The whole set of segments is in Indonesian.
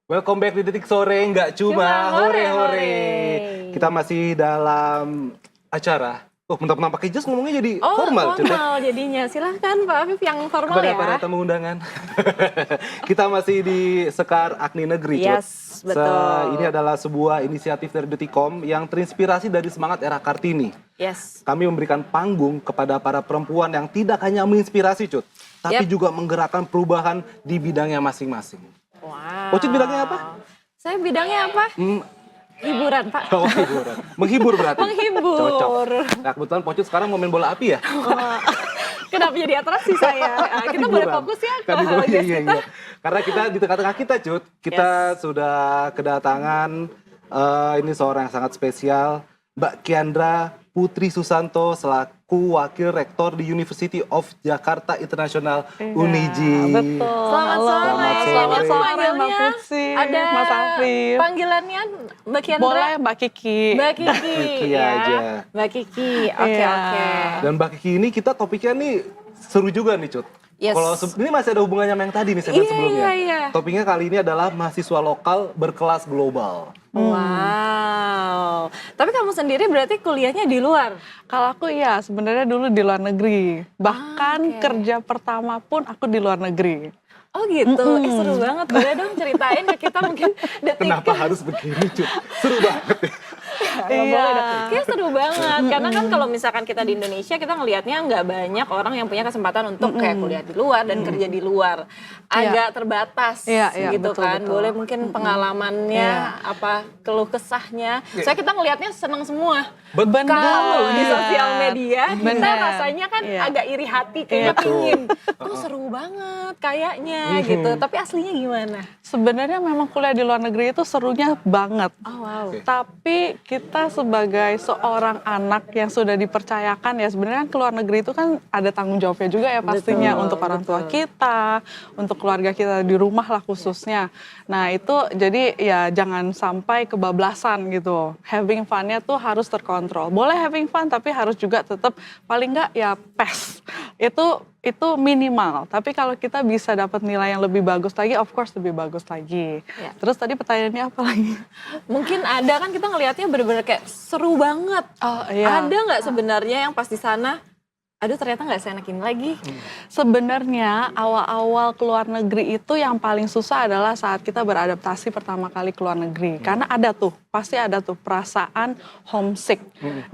Welcome back di Detik Sore, nggak cuma hore-hore. Kita masih dalam acara. Oh, mentang-mentang pakai jas ngomongnya jadi formal. Formal jadinya. Silahkan Pak Afif yang formal kepada ya. para tamu undangan. Kita masih di Sekar Agni Negeri, Cut. Yes, betul. Ini adalah sebuah inisiatif dari Detikom yang terinspirasi dari semangat era Kartini. Yes. Kami memberikan panggung kepada para perempuan yang tidak hanya menginspirasi, Cut, tapi juga menggerakkan perubahan di bidangnya masing-masing. Wow. Ocit bidangnya apa? Saya bidangnya apa? Hiburan, Pak. Oh, hiburan. Menghibur berarti? Menghibur. Cocok. Nah, kebetulan Pocit sekarang mau main bola api ya? Kenapa jadi atraksi saya? Kita boleh fokus ya ke guest kita. Karena kita di tengah-tengah kita, Cut. Kita sudah kedatangan ini seorang yang sangat spesial, Mbak Kiandra Putri Susanto selaku Wakil Rektor di University of Jakarta International Uniji. Betul. Selamat sore. Selamat sore, Mbak Putri. Ada Mas Afif. panggilannya Mbak Kiandra? Boleh Mbak Kiki. Mbak Kiki. Kiki ya. aja. Mbak Kiki. Oke. Dan Mbak Kiki ini kita topiknya nih seru juga nih, Cut. Yes. Kalau ini masih ada hubungannya sama yang tadi nih segmen sebelumnya. Iya. Topiknya kali ini adalah mahasiswa lokal berkelas global. Wow. Tapi kamu sendiri berarti kuliahnya di luar? Kalau aku iya sebenarnya dulu di luar negeri. Bahkan kerja pertama pun aku di luar negeri. Oh gitu, seru banget. Boleh dong ceritain ke kita mungkin detik. Kenapa harus begini, Cut? Seru banget ya. Iya, kayaknya seru banget. Karena kan kalau misalkan kita di Indonesia, kita ngelihatnya nggak banyak orang yang punya kesempatan untuk kayak kuliah di luar dan kerja di luar. Agak terbatas gitu betul, kan. betul. Boleh mungkin pengalamannya, apa keluh kesahnya. Saya kita ngelihatnya senang semua. Kalau di sosial media, kita rasanya kan agak iri hati, kayaknya pingin. Kok seru banget kayaknya gitu. Tapi aslinya gimana? Sebenarnya memang kuliah di luar negeri itu serunya banget. Oh wow. Tapi kita sebagai seorang anak yang sudah dipercayakan ya sebenarnya ke luar negeri itu kan ada tanggung jawabnya juga ya pastinya untuk orang tua kita, untuk keluarga kita di rumah lah khususnya. Nah itu jadi ya jangan sampai kebablasan gitu. Having fun-nya tuh harus terkontrol. Boleh having fun tapi harus juga tetap paling nggak ya PES. Itu minimal, tapi kalau kita bisa dapat nilai yang lebih bagus lagi, of course lebih bagus lagi. Ya. Terus tadi pertanyaannya apa lagi? Mungkin ada kan kita ngelihatnya bener-bener kayak seru banget. Oh, iya. Ada nggak sebenarnya yang pas di sana, aduh ternyata nggak seenak ini lagi. Sebenarnya awal-awal keluar negeri itu yang paling susah adalah saat kita beradaptasi pertama kali keluar negeri. Karena ada tuh, pasti ada tuh perasaan homesick.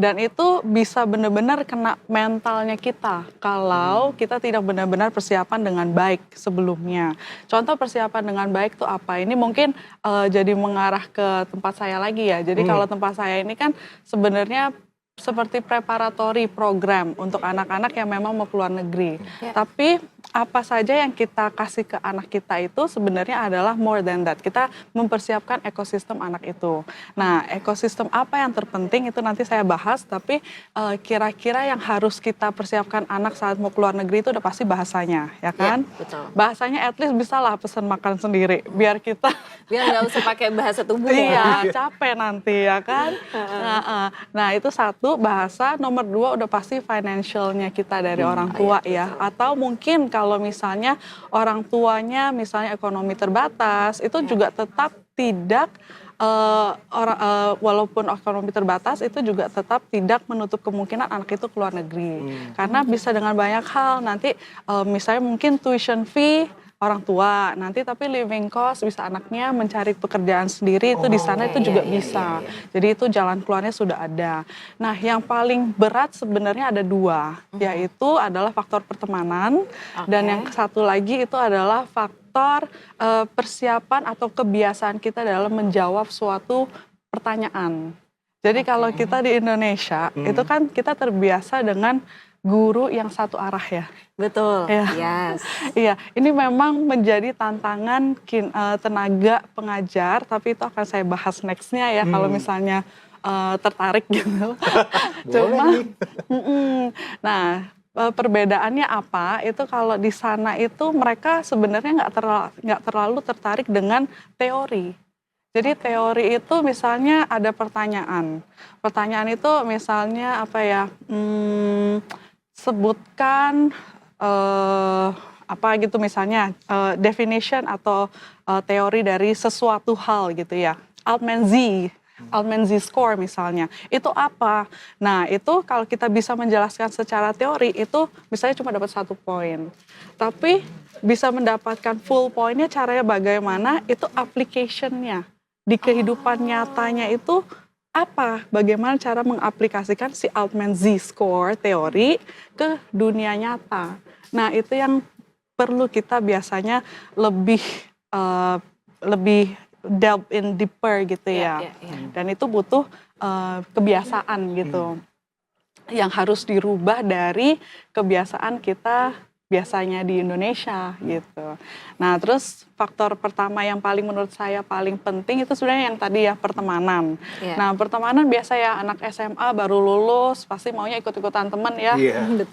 Dan itu bisa benar-benar kena mentalnya kita kalau kita tidak benar-benar persiapan dengan baik sebelumnya. Contoh persiapan dengan baik tuh apa? Ini mungkin jadi mengarah ke tempat saya lagi ya. Jadi kalau tempat saya ini kan sebenarnya seperti preparatory program untuk anak-anak yang memang mau keluar negeri. Tapi apa saja yang kita kasih ke anak kita itu sebenarnya adalah more than that. Kita mempersiapkan ekosistem anak itu. Nah, ekosistem apa yang terpenting itu nanti saya bahas, tapi kira-kira yang harus kita persiapkan anak saat mau keluar negeri itu udah pasti bahasanya, ya kan? Ya, betul. Bahasanya at least bisalah pesan makan sendiri, biar kita Biar nggak usah pakai bahasa tubuh iya, capek nanti ya kan. Nah itu satu bahasa, nomor dua udah pasti financialnya kita dari orang tua ya. Atau mungkin kalau misalnya orang tuanya misalnya ekonomi terbatas, itu juga tetap tidak walaupun ekonomi terbatas itu juga tetap tidak menutup kemungkinan anak itu keluar negeri. Karena bisa dengan banyak hal nanti misalnya mungkin tuition fee orang tua nanti tapi living cost bisa anaknya mencari pekerjaan sendiri itu di sana itu juga bisa. Jadi itu jalan keluarnya sudah ada. Nah yang paling berat sebenarnya ada dua, yaitu adalah faktor pertemanan dan yang satu lagi itu adalah faktor persiapan atau kebiasaan kita dalam menjawab suatu pertanyaan. Jadi kalau kita di Indonesia itu kan kita terbiasa dengan guru yang satu arah ya. Betul. Ya. Yes. Iya, ini memang menjadi tantangan tenaga pengajar, tapi itu akan saya bahas nextnya ya kalau misalnya tertarik gitu. Nah, perbedaannya apa? Itu kalau di sana itu mereka sebenarnya nggak terlalu tertarik dengan teori. Jadi teori itu misalnya ada pertanyaan. Pertanyaan itu misalnya apa ya? Sebutkan apa gitu misalnya definition atau teori dari sesuatu hal gitu ya. Altman Z-score misalnya, itu apa? Nah itu kalau kita bisa menjelaskan secara teori itu misalnya cuma dapat 1 poin. Tapi bisa mendapatkan full poinnya caranya bagaimana, itu application-nya. Di kehidupan nyatanya itu apa? Bagaimana cara mengaplikasikan si Altman Z-score teori ke dunia nyata. Nah itu yang perlu kita biasanya lebih delve in deeper gitu ya. Dan itu butuh kebiasaan gitu. Yang harus dirubah dari kebiasaan kita biasanya di Indonesia gitu. Nah terus faktor pertama yang paling menurut saya paling penting itu sebenarnya yang tadi ya, pertemanan. Nah pertemanan biasa ya, anak SMA baru lulus pasti maunya ikut-ikutan temen ya,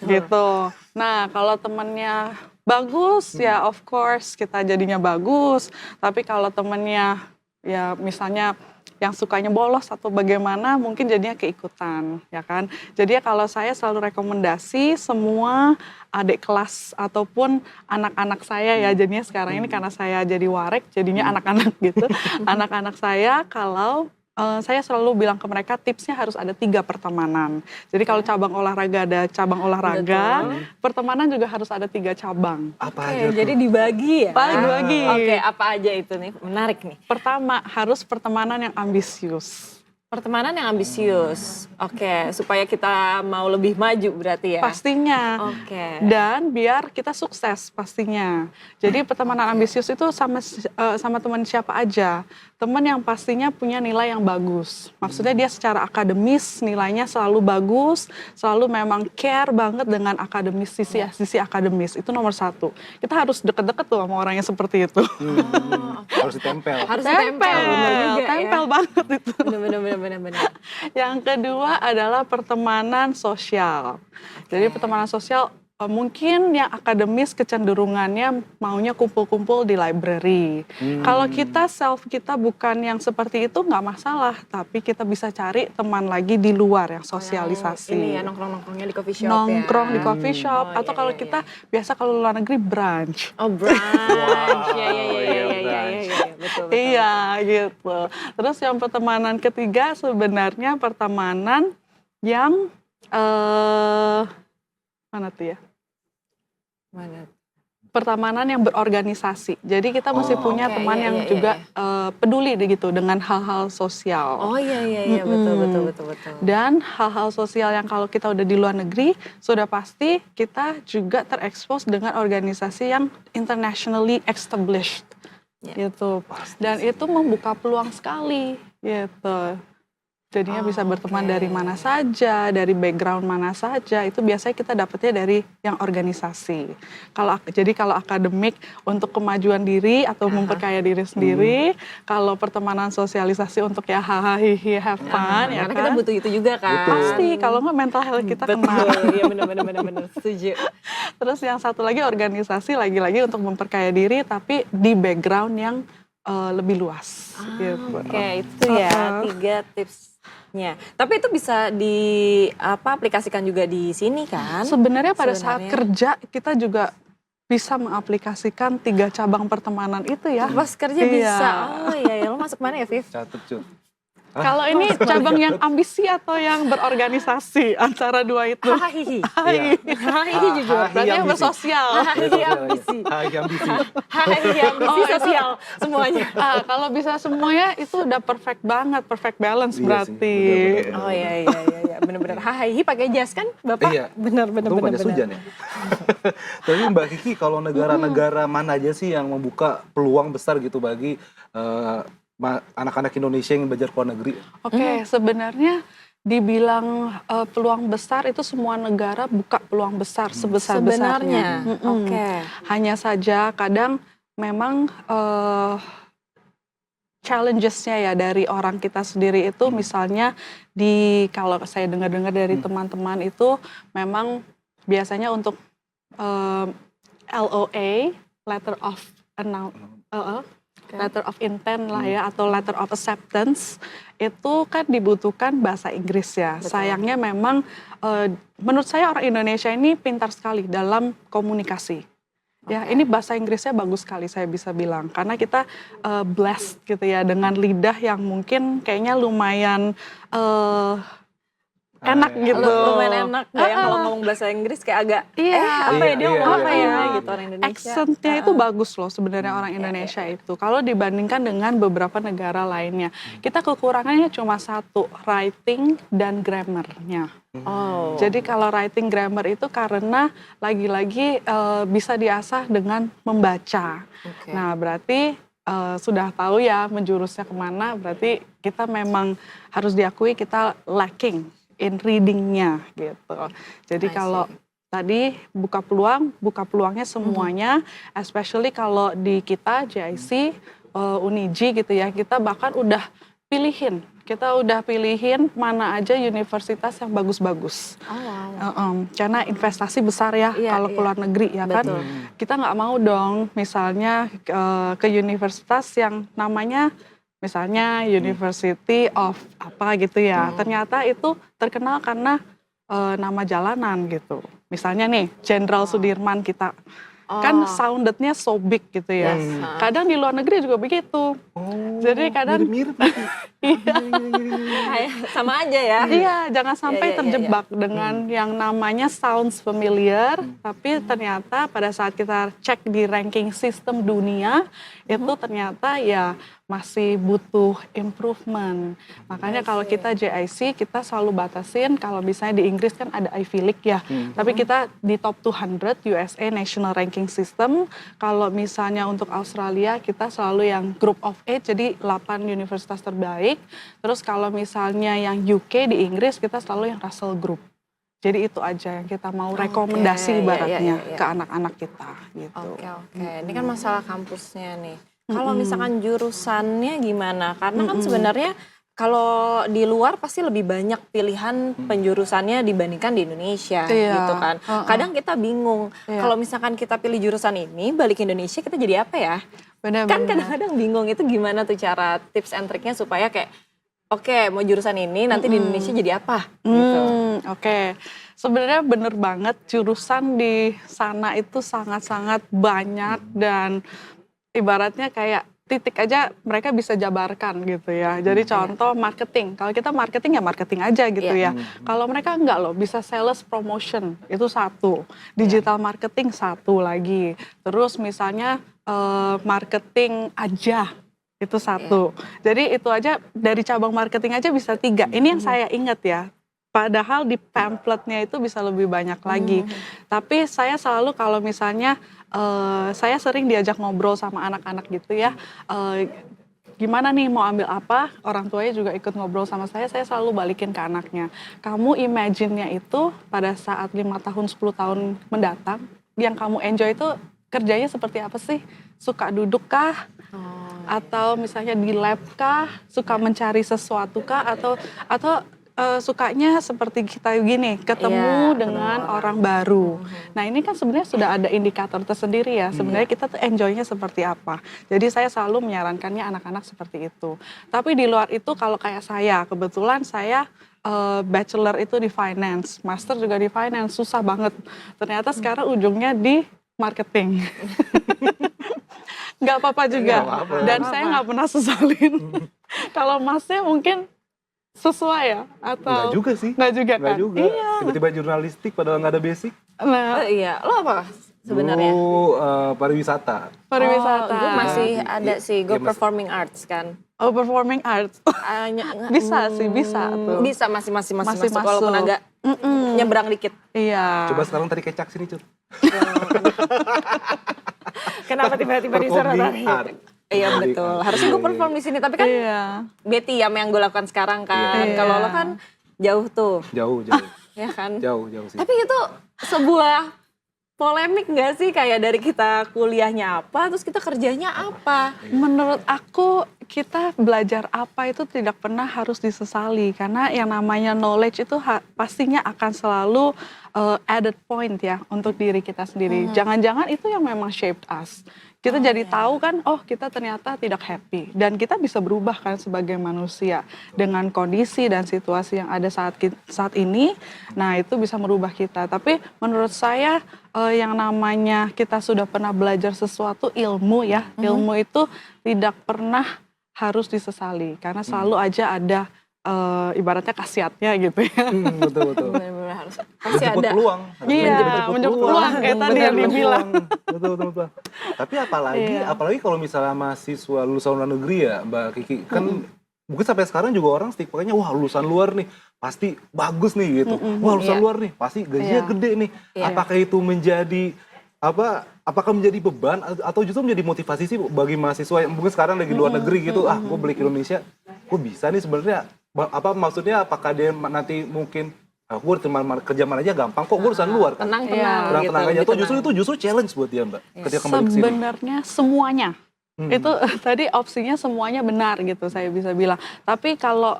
gitu. Nah kalau temennya bagus ya of course kita jadinya bagus, tapi kalau temennya ya misalnya yang sukanya bolos atau bagaimana mungkin jadinya keikutan ya kan. Jadi ya kalau saya selalu rekomendasi semua adik kelas ataupun anak-anak saya ya, jadinya sekarang ini karena saya jadi warek jadinya anak-anak gitu. Anak-anak saya kalau saya selalu bilang ke mereka tipsnya harus ada 3 pertemanan. Jadi kalau cabang olahraga ada cabang olahraga, pertemanan juga harus ada 3 cabang. Apa aja tuh? Jadi dibagi ya? Dibagi. Oke, apa aja itu nih? Menarik nih. Pertama harus pertemanan yang ambisius. Pertemanan yang ambisius. Oke, supaya kita mau lebih maju berarti ya? Pastinya. Oke. Dan biar kita sukses pastinya. Jadi pertemanan ambisius itu sama teman siapa aja. Teman yang pastinya punya nilai yang bagus. Maksudnya dia secara akademis nilainya selalu bagus, selalu memang care banget dengan akademis, sisi akademis. Itu nomor 1. Kita harus deket-deket tuh sama orang yang seperti itu. Harus ditempel. Harus ditempel, bener juga tempel banget itu. Bener. Yang kedua adalah pertemanan sosial. Jadi pertemanan sosial mungkin yang akademis kecenderungannya maunya kumpul-kumpul di library. Kalau kita kita bukan yang seperti itu nggak masalah, tapi kita bisa cari teman lagi di luar yang sosialisasi. Ini ya nongkrong-nongkrongnya di coffee shop Nongkrong ya. di coffee shop atau kalau kita biasa kalau luar negeri brunch. Oh brunch, iya, betul. Iya gitu. Terus yang pertemanan ketiga sebenarnya pertemanan yang mana tuh ya? Mana? Pertemanan yang berorganisasi. Jadi kita mesti punya teman yang juga peduli gitu dengan hal-hal sosial. Oh iya, betul. Dan hal-hal sosial yang kalau kita udah di luar negeri, sudah pasti kita juga terekspos dengan organisasi yang internationally established. Gitu. Dan itu membuka peluang sekali gitu. Jadinya bisa berteman dari mana saja, dari background mana saja, itu biasanya kita dapetnya dari yang organisasi. Jadi kalau akademik untuk kemajuan diri atau memperkaya diri sendiri, kalau pertemanan sosialisasi untuk ya hahaha have fun ya karena kan. kita butuh itu juga kan. Pasti, kalau nggak mental health kita kena. Iya benar, setuju. Terus yang satu lagi organisasi lagi-lagi untuk memperkaya diri tapi di background yang lebih luas. Gitu. Oke, itu ya 3 tipsnya. Tapi itu bisa aplikasikan juga di sini kan? Sebenarnya pada saat kerja kita juga bisa mengaplikasikan 3 cabang pertemanan itu ya. Pas kerja bisa. Oh iya, lo masuk mana ya, Viv? Catet, Cut. Kalau ini cabang yang ambisi atau yang berorganisasi antara 2 itu? Hahihi juga. Berarti yang bersosial. Ambisi sosial semuanya. Kalau bisa semuanya itu udah perfect banget, perfect balance berarti. Oh iya, benar-benar. Hahihi pakai jas kan, Bapak? Iya. Benar. Hujan ya. Tapi Mbak Kiki, kalau negara-negara mana aja sih yang membuka peluang besar gitu bagi anak-anak Indonesia yang belajar ke luar negeri? Oke, sebenarnya dibilang peluang besar itu semua negara buka peluang besar sebesar-besarnya. Oke. Hanya saja kadang memang challenges-nya ya dari orang kita sendiri itu misalnya kalau saya dengar-dengar dari teman-teman itu memang biasanya untuk LOA, letter of intent lah ya, atau letter of acceptance, itu kan dibutuhkan bahasa Inggris ya. Betul. Sayangnya memang menurut saya orang Indonesia ini pintar sekali dalam komunikasi. Ya, ini bahasa Inggrisnya bagus sekali saya bisa bilang karena kita blessed gitu ya dengan lidah yang mungkin kayaknya lumayan enak gitu. Lumayan enak nggak yang kalau ngomong bahasa Inggris kayak agak apa ya dia ngomong apa ya gitu orang Indonesia. Accentnya itu bagus loh sebenarnya orang Indonesia itu. Kalau dibandingkan dengan beberapa negara lainnya. Kita kekurangannya cuma satu, writing dan grammarnya. Jadi kalau writing grammar itu karena lagi-lagi bisa diasah dengan membaca. Nah berarti sudah tahu ya menjurusnya kemana, berarti kita memang harus diakui kita lacking in readingnya gitu. Jadi kalau tadi buka peluangnya semuanya, especially kalau di kita JIC, Uniji gitu ya, kita bahkan udah pilihin mana aja universitas yang bagus-bagus. Karena investasi besar ya kalau ke luar negeri ya kan. Kita nggak mau dong misalnya ke universitas yang namanya misalnya University of apa gitu ya. Ternyata itu terkenal karena nama jalanan gitu. Misalnya nih Jenderal Sudirman kita. Kan soundednya so big gitu ya. Kadang di luar negeri juga begitu. Jadi kadang mirip. Sama aja ya. Iya, jangan sampai terjebak dengan yang namanya sounds familiar, tapi ternyata pada saat kita cek di ranking sistem dunia, itu ternyata ya masih butuh improvement. Makanya kalau kita JIC, kita selalu batasin, kalau misalnya di Inggris kan ada Ivy League ya, tapi kita di top 200 USA National Ranking System, kalau misalnya untuk Australia kita selalu yang Group of 8, jadi 8 universitas terbaik, terus kalau misalnya yang UK di Inggris kita selalu yang Russell Group. Jadi itu aja yang kita mau rekomendasi ibaratnya ke anak-anak kita gitu. Oke. Ini kan masalah kampusnya nih. Kalau misalkan jurusannya gimana? Karena kan sebenarnya kalau di luar pasti lebih banyak pilihan penjurusannya dibandingkan di Indonesia gitu kan. Kadang kita bingung. Kalau misalkan kita pilih jurusan ini balik ke Indonesia kita jadi apa ya? Kan kadang-kadang bingung itu gimana tuh cara tips and triknya supaya kayak oke, mau jurusan ini nanti di Indonesia jadi apa gitu. Oke. Sebenarnya bener banget jurusan di sana itu sangat-sangat banyak dan ibaratnya kayak titik aja mereka bisa jabarkan gitu ya. Jadi contoh marketing. Kalau kita marketing ya marketing aja gitu ya. Kalau mereka enggak loh, bisa sales promotion itu satu. Digital marketing satu lagi. Terus misalnya marketing aja itu satu. Jadi itu aja dari cabang marketing aja bisa 3. Ini yang saya ingat ya. Padahal di pamphletnya itu bisa lebih banyak lagi. Tapi saya selalu kalau misalnya saya sering diajak ngobrol sama anak-anak gitu ya. Gimana nih mau ambil apa? Orang tuanya juga ikut ngobrol sama saya selalu balikin ke anaknya. Kamu imagine-nya itu pada saat 5 tahun, 10 tahun mendatang, yang kamu enjoy itu kerjanya seperti apa sih? Suka duduk kah? Atau misalnya di lab kah? Suka mencari sesuatu kah? Atau sukanya seperti kita gini, ketemu dengan orang baru. Nah ini kan sebenarnya sudah ada indikator tersendiri ya, sebenarnya kita tuh enjoy-nya seperti apa. Jadi saya selalu menyarankannya anak-anak seperti itu. Tapi di luar itu kalau kayak saya, kebetulan saya bachelor itu di finance, master juga di finance, susah banget. Ternyata sekarang ujungnya di marketing. Nggak apa-apa juga, dan saya nggak pernah sesalin. Kalau masnya mungkin sesuai ya? Atau Enggak juga sih. Enggak juga kan? Iya. Tiba-tiba jurnalistik padahal nggak ada basic. Nah, Iya, lo apa sebenarnya? Pariwisata. Gue masih ada sih, gue performing arts kan. Oh, performing arts. Bisa sih, bisa tuh. Bisa masih masuk walaupun agak nyebrang dikit. Iya. Coba sekarang tadi kecak sini, Cut. Kenapa tiba-tiba disuruh Performing tadi? art. Iya betul. Harusnya gue perform di sini, tapi kan Betty yang gue lakukan sekarang kan. Kalau lo kan jauh tuh. Jauh. Ya kan? Jauh sih. Tapi itu sebuah polemik gak sih kayak dari kita kuliahnya apa, terus kita kerjanya apa? Menurut aku kita belajar apa itu tidak pernah harus disesali karena yang namanya knowledge itu pastinya akan selalu added point ya untuk diri kita sendiri. Jangan-jangan itu yang memang shaped us. Kita jadi tahu kan, oh kita ternyata tidak happy. Dan kita bisa berubah kan sebagai manusia. Dengan kondisi dan situasi yang ada saat ini, nah itu bisa merubah kita. Tapi menurut saya yang namanya kita sudah pernah belajar sesuatu, ilmu ya. Ilmu itu tidak pernah harus disesali. Karena selalu aja ada ibaratnya khasiatnya gitu ya. Betul. Benar-benar harus pasti Menjemput ada. peluang. Iya, menjemput peluang kayak tadi yang dibilang. Betul. Tapi apalagi kalau misalnya mahasiswa lulusan luar negeri ya, Mbak Kiki, kan mungkin sampai sekarang juga orang stigmanya, wah lulusan luar nih pasti bagus nih gitu. Wah lulusan luar nih pasti gajinya gede nih. Apakah itu menjadi apakah menjadi beban atau justru menjadi motivasi sih bagi mahasiswa yang mungkin sekarang lagi luar negeri gitu, gue balik ke Indonesia, gue bisa nih sebenarnya, maksudnya apakah dia nanti mungkin gue kerja mana aja gampang kok, gue urusan luar kan. Tenang Tenang aja, atau justru challenge buat dia Mbak ketika kembali ke sini. Sebenarnya semuanya. Itu tadi opsinya semuanya benar gitu saya bisa bilang. Tapi kalau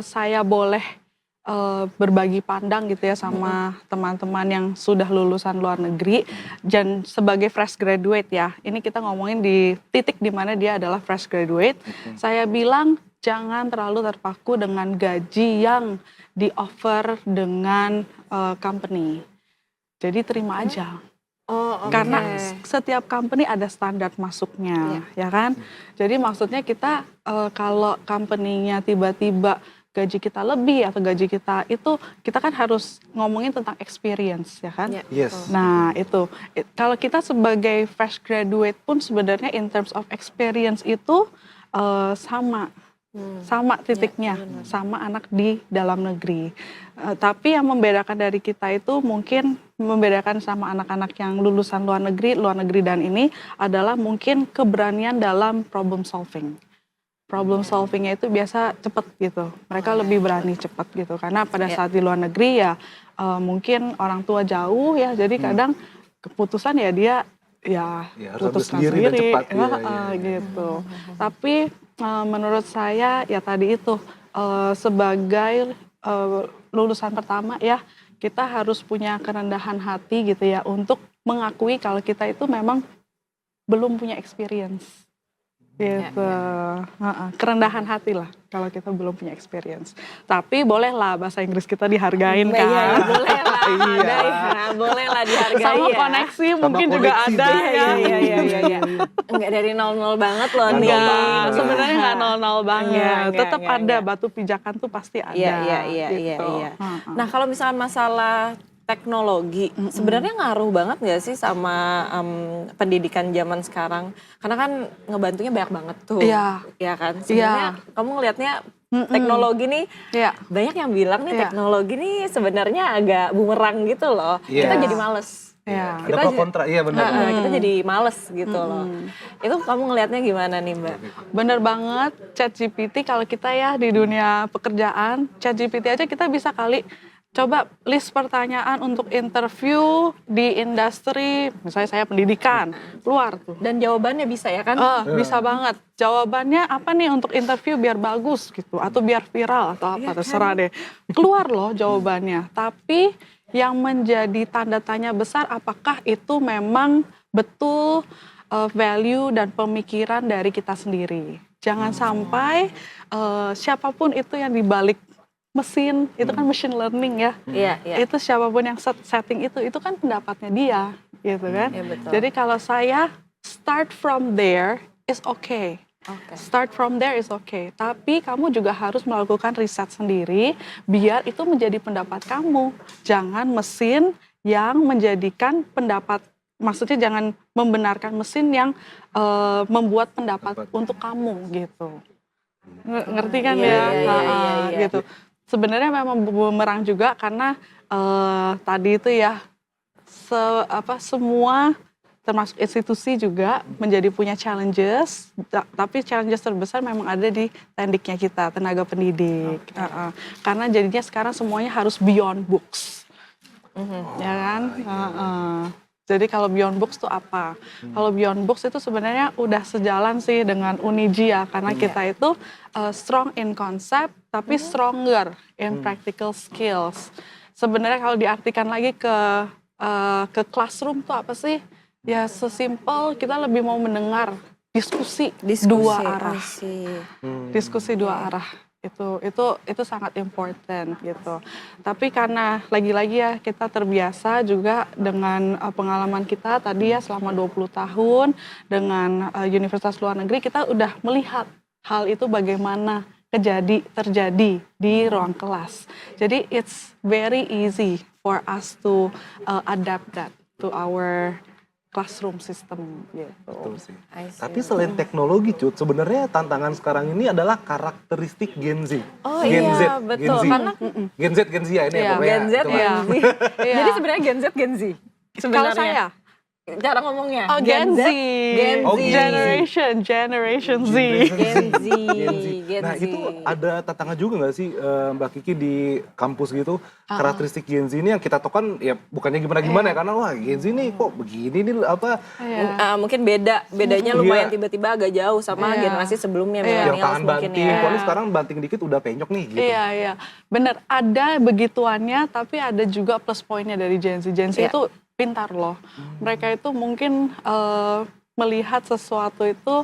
saya boleh berbagi pandang gitu ya sama teman-teman yang sudah lulusan luar negeri dan sebagai fresh graduate ya. Ini kita ngomongin di titik di mana dia adalah fresh graduate. Saya bilang jangan terlalu terpaku dengan gaji yang di-offer dengan company. Jadi terima aja. Karena setiap company ada standar masuknya, ya kan? Jadi maksudnya kita kalau company-nya tiba-tiba gaji kita lebih atau gaji kita itu, kita kan harus ngomongin tentang experience, ya kan? Yes. Nah itu, kalau kita sebagai fresh graduate pun sebenarnya in terms of experience itu sama titiknya, sama anak di dalam negeri. Tapi yang membedakan dari kita itu mungkin membedakan sama anak-anak yang lulusan luar negeri dan ini adalah mungkin keberanian dalam problem solving. Problem solvingnya itu biasa cepat gitu. Mereka lebih berani cepat gitu. Karena pada saat di luar negeri ya mungkin orang tua jauh ya. Jadi kadang keputusan ya dia putuskan sendiri. Cepat, gitu. Tapi menurut saya ya tadi itu sebagai lulusan pertama ya kita harus punya kerendahan hati gitu ya untuk mengakui kalau kita itu memang belum punya experience. Gitu. Kerendahan hati lah kalau kita belum punya experience. Tapi bolehlah bahasa Inggris kita dihargain kan. Ya, bolehlah. Bolehlah dihargai. Sama koneksi mungkin juga ada ya. Iya. Enggak dari 00 banget loh nih. Sebenarnya nggak 00 banget. Tetap ada batu pijakan tuh pasti ada. Iya. Nah kalau misalnya masalah teknologi, sebenarnya ngaruh banget nggak sih sama pendidikan zaman sekarang? Karena kan ngebantunya banyak banget tuh, ya kan? Sebenarnya kamu ngelihatnya teknologi nih, banyak yang bilang nih teknologi nih sebenarnya agak bumerang gitu loh. Kita jadi males. Ada pro kontra, iya benar. Kita jadi males gitu loh. Itu kamu ngelihatnya gimana nih Mbak? Bener banget, ChatGPT kalau kita ya di dunia pekerjaan, ChatGPT aja kita bisa kali coba list pertanyaan untuk interview di industri, misalnya saya pendidikan, keluar tuh. Dan jawabannya bisa ya kan? Bisa banget. Jawabannya apa nih untuk interview biar bagus gitu, atau biar viral atau apa, terserah deh. Keluar loh jawabannya. Tapi yang menjadi tanda tanya besar apakah itu memang betul value dan pemikiran dari kita sendiri. Jangan sampai siapapun itu yang dibalik mesin, itu kan machine learning ya. Itu siapapun yang setting itu kan pendapatnya dia, gitu kan. Jadi kalau saya start from there is okay. Start from there is okay. Tapi kamu juga harus melakukan riset sendiri biar itu menjadi pendapat kamu. Jangan mesin yang menjadikan pendapat, maksudnya jangan membenarkan mesin yang membuat pendapat untuk kamu gitu. Ngerti kan ya? Gitu. Sebenarnya memang bumerang juga karena tadi itu ya semua termasuk institusi juga menjadi punya challenges, tapi challenges terbesar memang ada di tendiknya kita, tenaga pendidik. Karena jadinya sekarang semuanya harus beyond books. Ya kan? Jadi kalau beyond books itu apa? Kalau beyond books itu sebenarnya udah sejalan sih dengan Uniji ya, karena kita itu strong in concept tapi stronger in practical skills. sebenarnya kalau diartikan lagi ke classroom tuh apa sih? Ya sesimpel kita lebih mau mendengar diskusi dua arah. Diskusi dua arah. Itu sangat important gitu. Tapi karena lagi-lagi ya kita terbiasa juga dengan pengalaman kita tadi ya selama 20 tahun dengan universitas luar negeri, kita udah melihat hal itu bagaimana terjadi di ruang kelas. Jadi it's very easy for us to adapt that to our classroom system gitu. Betul sih. Tapi selain teknologi, Cut, sebenarnya tantangan sekarang ini adalah karakteristik Gen Z. Oh Gen Z, iya, betul. Gen Z. Karena Gen Z ya ini ya pokoknya. Gen Z, Coba. Gen Z. Jadi sebenarnya Gen Z, Gen Z. Kalau Sebenarnya. saya, Cara ngomongnya. Gen Z. Gen Oh, Z. Gen Generation Z. Gen Z. Gen Nah Z. itu ada tantangan juga nggak sih Mbak Kiki di kampus gitu, karakteristik Gen Z ini yang kita tahu kan ya bukannya gimana-gimana ya, karena wah Gen Z ini kok begini nih apa, Mungkin bedanya lumayan tiba-tiba agak jauh sama generasi sebelumnya, yang millennials tangan mungkin banting, ya. kalau ini sekarang banting dikit udah penyok nih gitu. Iya. Bener, ada begituannya, tapi ada juga plus poinnya dari Gen Z. Gen Z itu pintar loh. Mereka itu mungkin melihat sesuatu itu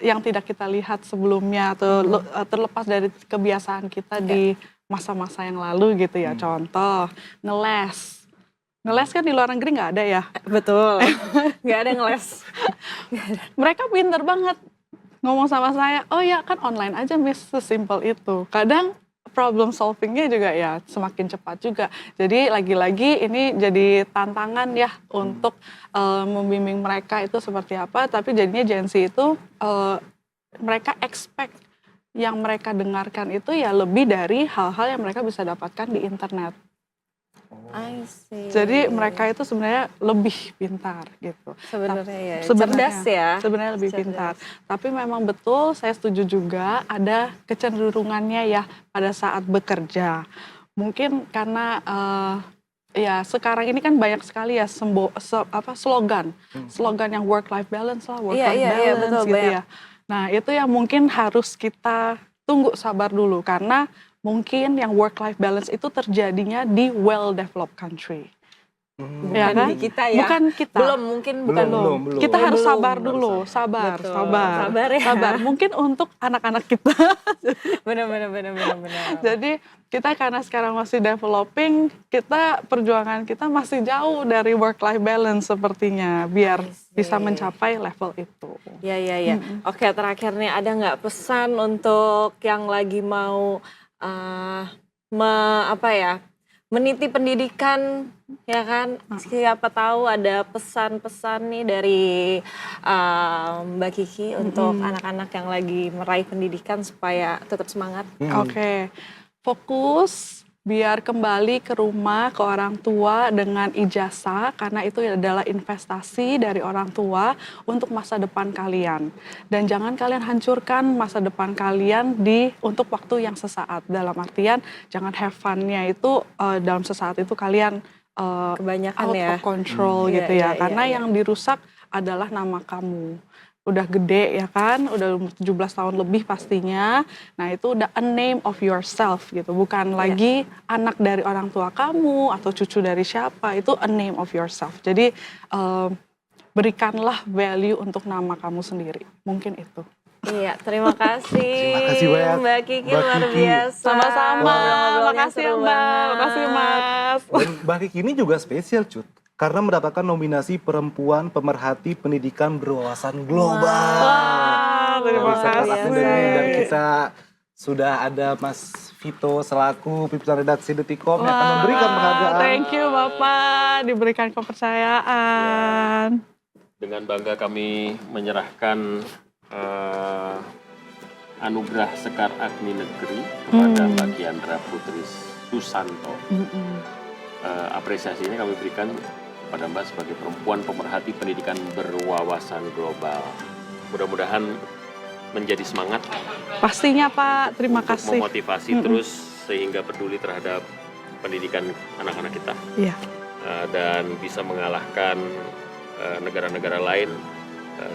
yang tidak kita lihat sebelumnya atau terlepas dari kebiasaan kita di masa-masa yang lalu gitu ya. Contoh, ngeles. Ngeles kan di luar negeri nggak ada ya. Betul. Nggak ada ngeles. Mereka pintar banget ngomong sama saya, oh ya kan online aja Miss, sesimpel itu. Kadang problem solvingnya juga ya semakin cepat juga. Jadi lagi-lagi ini jadi tantangan ya untuk membimbing mereka itu seperti apa. Tapi jadinya Gen Z itu mereka expect yang mereka dengarkan itu ya lebih dari hal-hal yang mereka bisa dapatkan di internet. I see. Jadi mereka itu sebenarnya lebih pintar gitu. Sebenarnya ya. Sebenarnya, Cerdas ya. Sebenarnya lebih pintar. Tapi memang betul saya setuju juga ada kecenderungannya ya pada saat bekerja. Mungkin karena ya sekarang ini kan banyak sekali ya slogan yang work life balance lah, work life balance betul, gitu banyak. ya. Nah, itu yang mungkin harus kita tunggu sabar dulu karena mungkin yang work life balance itu terjadinya di well developed country. Bukan di kita ya. Bukan kita. Belum. Kita harus sabar Belum. dulu, sabar. Sabar ya. Sabar. Mungkin untuk anak-anak kita. Benar. Jadi kita karena sekarang masih developing, perjuangan kita masih jauh dari work life balance sepertinya, biar bisa mencapai level itu. Ya. Oke, terakhir nih ada nggak pesan untuk yang lagi mau meniti pendidikan ya kan? Siapa tahu ada pesan-pesan nih dari Mbak Kiki untuk anak-anak yang lagi meraih pendidikan supaya tetap semangat. Oke. Fokus biar kembali ke rumah, ke orang tua dengan ijazah, karena itu adalah investasi dari orang tua untuk masa depan kalian. Dan jangan kalian hancurkan masa depan kalian untuk waktu yang sesaat. Dalam artian jangan have fun-nya itu dalam sesaat itu kalian kebanyakan out of control gitu ya. Karena yang dirusak adalah nama kamu. Udah gede ya kan, udah 17 tahun lebih pastinya. Nah itu udah a name of yourself gitu, bukan lagi anak dari orang tua kamu atau cucu dari siapa, itu a name of yourself. Jadi berikanlah value untuk nama kamu sendiri, mungkin itu. Iya, terima kasih. Terima kasih banyak, Mbak Kiki, Mbak luar Kiki. biasa. Sama-sama, Ngobrol-ngobrolnya makasih ya seru Mbak, banget. makasih Mas. Dan Mbak Kiki ini juga spesial, Cut, karena mendapatkan nominasi Perempuan Pemerhati Pendidikan Berwawasan Global. Wah, terima Dari Sekelas kasih. Akademi. Dan kita sudah ada Mas Vito selaku pimpinan redaksi Detikom yang akan memberikan penghargaan. Thank you Bapak, diberikan kepercayaan. Dengan bangga kami menyerahkan anugerah Sekar Agni Negeri kepada Mbak Kiandra Putri Susanto. Apresiasi ini kami berikan kepada Mbak sebagai perempuan pemerhati pendidikan berwawasan global. Mudah-mudahan menjadi semangat Pastinya Pak, terima untuk kasih. memotivasi terus sehingga peduli terhadap pendidikan anak-anak kita. Iya. Dan bisa mengalahkan negara-negara lain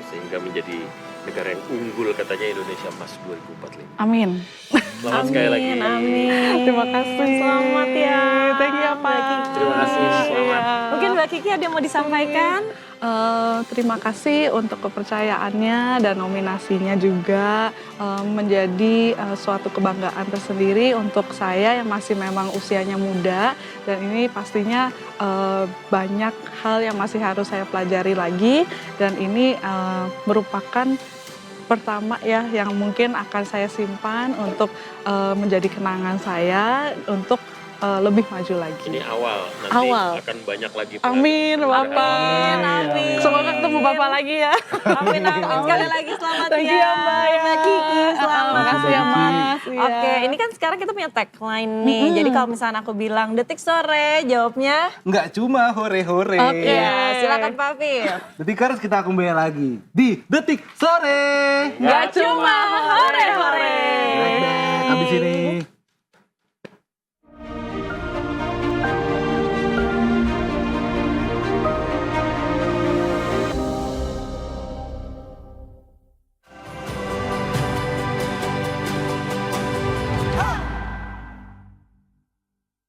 sehingga menjadi negara yang unggul katanya Indonesia Emas 2045. Amin. Selamat sekali lagi. Amin. Terima kasih. Selamat ya. Thank you ya Pak. Mbak Kiki. Terima kasih, selamat. Mungkin Mbak Kiki ada yang mau disampaikan? Terima kasih untuk kepercayaannya dan nominasinya juga menjadi suatu kebanggaan tersendiri untuk saya yang masih memang usianya muda, dan ini pastinya banyak hal yang masih harus saya pelajari lagi, dan ini merupakan pertama ya yang mungkin akan saya simpan untuk menjadi kenangan saya untuk lebih maju lagi. Ini awal, nanti Awal. akan banyak lagi. Amin, Bapak. Amin. Semoga ketemu Bapak lagi ya. Amin, amin. Sekali lagi selamat Thank you ya. ya, Mbak, ya. Mbak Kiki, selamat. Makasih ya, Mas. Iya. Oke, ini kan sekarang kita punya tagline nih. Jadi kalau misalnya aku bilang detik sore, jawabnya Nggak cuma hore-hore. Oke. ya. Silakan Pak Fir. Detikers, kita kembali lagi di Detik Sore. Gak cuma hore-hore. Baik, habis ini